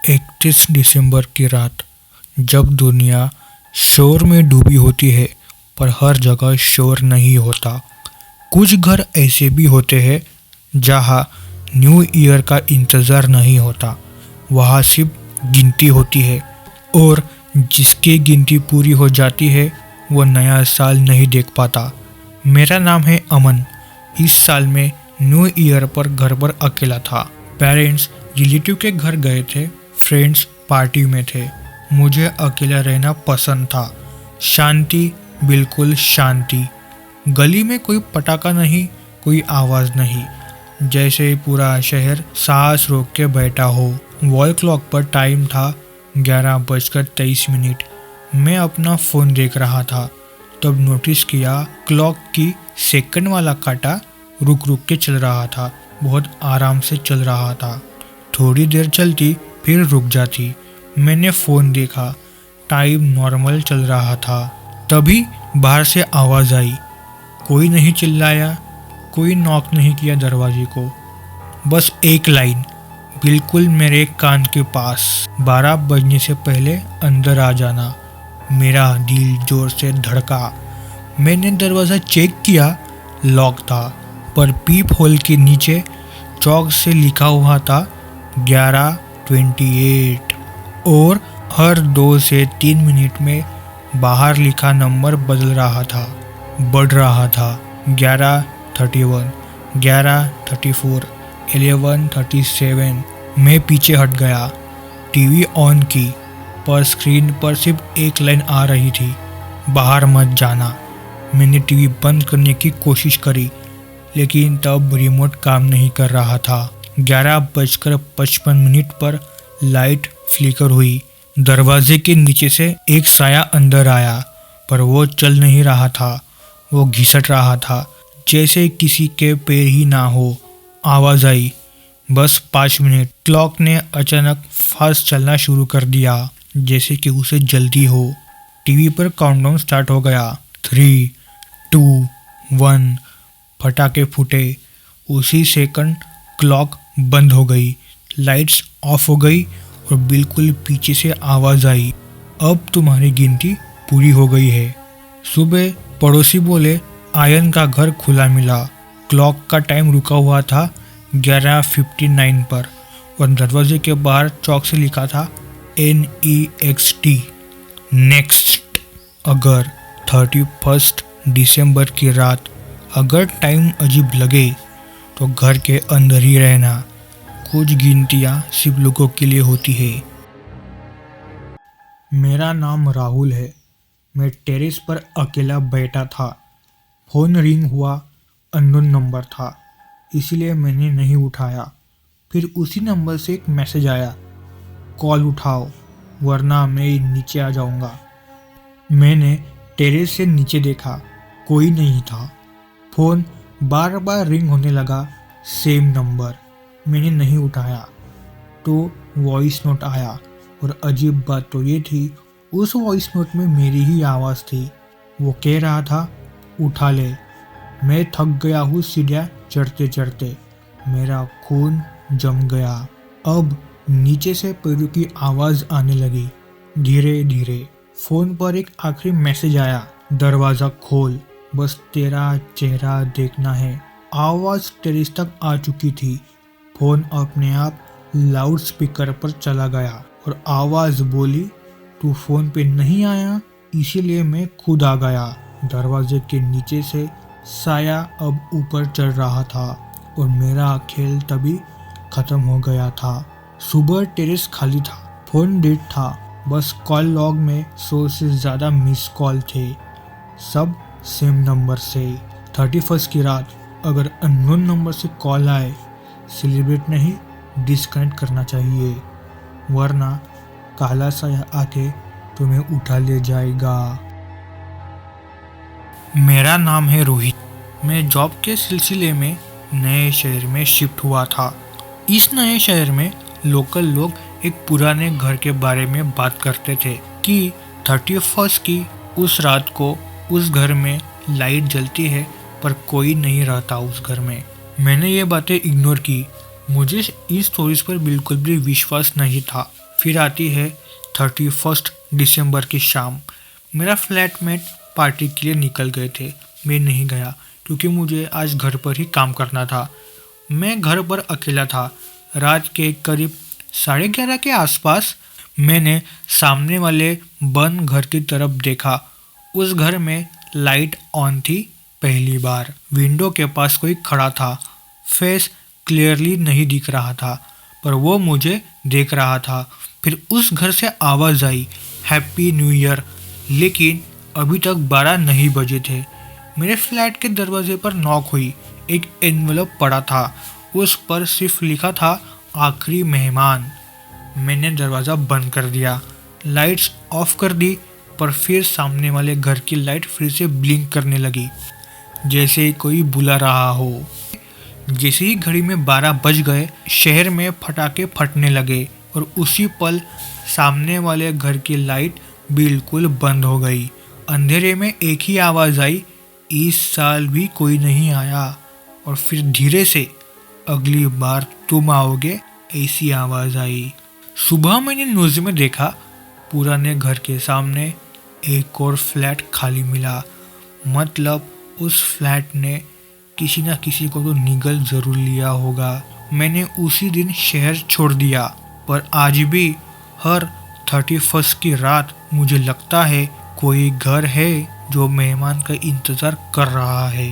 31 दिसंबर की रात, जब दुनिया शोर में डूबी होती है पर हर जगह शोर नहीं होता। कुछ घर ऐसे भी होते हैं जहां न्यू ईयर का इंतज़ार नहीं होता। वहाँ सिर्फ गिनती होती है और जिसकी गिनती पूरी हो जाती है वो नया साल नहीं देख पाता। मेरा नाम है अमन। इस साल में न्यू ईयर पर घर पर अकेला था। पेरेंट्स रिलेटिव के घर गए थे, फ्रेंड्स पार्टी में थे। मुझे अकेला रहना पसंद था। शांति, बिल्कुल शांति। गली में कोई पटाखा नहीं, कोई आवाज़ नहीं, जैसे पूरा शहर सांस रोक के बैठा हो। वॉल क्लॉक पर टाइम था 11:23। मैं अपना फ़ोन देख रहा था, तब नोटिस किया क्लॉक की सेकंड वाला कांटा रुक रुक के चल रहा था। बहुत आराम से चल रहा था। थोड़ी देर चलती फिर रुक जाती। मैंने फ़ोन देखा, टाइम नॉर्मल चल रहा था। तभी बाहर से आवाज़ आई। कोई नहीं चिल्लाया, कोई नॉक नहीं किया दरवाजे को। बस एक लाइन बिल्कुल मेरे कान के पास, 12 बजने से पहले अंदर आ जाना। मेरा दिल जोर से धड़का। मैंने दरवाज़ा चेक किया, लॉक था, पर पीप होल के नीचे चौक से लिखा हुआ था 11:28 और हर 2 से 3 मिनट में बाहर लिखा नंबर बदल रहा था, बढ़ रहा था। 11:31, 11:34, 11:37। मैं पीछे हट गया, टीवी ऑन की, पर स्क्रीन पर सिर्फ एक लाइन आ रही थी, बाहर मत जाना। मैंने टीवी बंद करने की कोशिश करी, लेकिन तब रिमोट काम नहीं कर रहा था। 11:55 पर लाइट फ्लिकर हुई। दरवाजे के नीचे से एक साया अंदर आया, पर वो चल नहीं रहा था, वो घिसट रहा था, जैसे किसी के पैर ही ना हो। आवाज़ आई, बस 5 मिनट। क्लॉक ने अचानक फास्ट चलना शुरू कर दिया, जैसे कि उसे जल्दी हो। टीवी पर काउंटडाउन स्टार्ट हो गया। 3, 2, 1। पटाखे फूटे। उसी सेकंड क्लॉक बंद हो गई, लाइट्स ऑफ हो गई और बिल्कुल पीछे से आवाज़ आई, अब तुम्हारी गिनती पूरी हो गई है। सुबह पड़ोसी बोले आयन का घर खुला मिला। क्लॉक का टाइम रुका हुआ था 11:59 पर और दरवाजे के बाहर चौक से लिखा था NEXT, नेक्स्ट। अगर 31 दिसंबर की रात अगर टाइम अजीब लगे तो घर के अंदर ही रहना। कुछ गिनतियाँ सिर्फ लोगों के लिए होती है। मेरा नाम राहुल है। मैं टेरेस पर अकेला बैठा था। फ़ोन रिंग हुआ, अननोन नंबर था, इसलिए मैंने नहीं उठाया। फिर उसी नंबर से एक मैसेज आया, कॉल उठाओ वरना मैं नीचे आ जाऊंगा। मैंने टेरेस से नीचे देखा, कोई नहीं था। फ़ोन बार बार रिंग होने लगा, सेम नंबर। मैंने नहीं उठाया तो वॉइस नोट आया और अजीब बात तो ये थी, उस वॉइस नोट में मेरी ही आवाज़ थी। वो कह रहा था, उठा ले, मैं थक गया हूँ सीढ़ियाँ चढ़ते चढ़ते, मेरा खून जम गया। अब नीचे से पैरों की आवाज़ आने लगी, धीरे धीरे। फ़ोन पर एक आखिरी मैसेज आया, दरवाज़ा खोल, बस तेरा चेहरा देखना है। आवाज़ टेरेस तक आ चुकी थी। फ़ोन अपने आप लाउड स्पीकर पर चला गया और आवाज़ बोली, तू फ़ोन पे नहीं आया इसीलिए मैं खुद आ गया। दरवाजे के नीचे से साया अब ऊपर चढ़ रहा था और मेरा खेल तभी ख़त्म हो गया था। सुबह टेरेस खाली था, फ़ोन डेड था, बस कॉल लॉग में 100 से ज़्यादा मिस कॉल थे, सब सेम नंबर से। 31 की रात अगर अननोन नंबर से कॉल आए, सेलिब्रेट नहीं, डिस्कनेक्ट करना चाहिए, वरना काला साया आके तुम्हें उठा ले जाएगा। मेरा नाम है रोहित। मैं जॉब के सिलसिले में नए शहर में शिफ्ट हुआ था। इस नए शहर में लोकल लोग एक पुराने घर के बारे में बात करते थे कि 31 की उस रात को उस घर में लाइट जलती है पर कोई नहीं रहता उस घर में। मैंने ये बातें इग्नोर की, मुझे इस स्टोरीज पर बिल्कुल भी विश्वास नहीं था। फिर आती है 31 दिसंबर की शाम। मेरा फ्लैटमेट पार्टी के लिए निकल गए थे। मैं नहीं गया क्योंकि मुझे आज घर पर ही काम करना था। मैं घर पर अकेला था। रात के करीब 11:30 के आसपास मैंने सामने वाले बंद घर की तरफ देखा। उस घर में लाइट ऑन थी। पहली बार विंडो के पास कोई खड़ा था। फेस क्लियरली नहीं दिख रहा था, पर वो मुझे देख रहा था। फिर उस घर से आवाज़ आई, हैप्पी न्यू ईयर। लेकिन अभी तक 12 नहीं बजे थे। मेरे फ्लैट के दरवाजे पर नॉक हुई। एक एनवेलप पड़ा था। उस पर सिर्फ लिखा था, आखिरी मेहमान। मैंने दरवाज़ा बंद कर दिया, लाइट्स ऑफ कर दी, पर फिर सामने वाले घर की लाइट फिर से ब्लिंक करने लगी, जैसे कोई बुला रहा हो। जैसे ही घड़ी में 12 बज गए, शहर में पटाखे फटने लगे और उसी पल सामने वाले घर की लाइट बिल्कुल बंद हो गई। अंधेरे में एक ही आवाज़ आई, इस साल भी कोई नहीं आया। और फिर धीरे से, अगली बार तुम आओगे, ऐसी आवाज़ आई। सुबह मैंने न्यूज़ में देखा, पुराने घर के सामने एक और फ्लैट खाली मिला। मतलब उस फ्लैट ने किसी न किसी को तो निगल ज़रूर लिया होगा। मैंने उसी दिन शहर छोड़ दिया, पर आज भी हर 31 की रात मुझे लगता है कोई घर है जो मेहमान का इंतज़ार कर रहा है।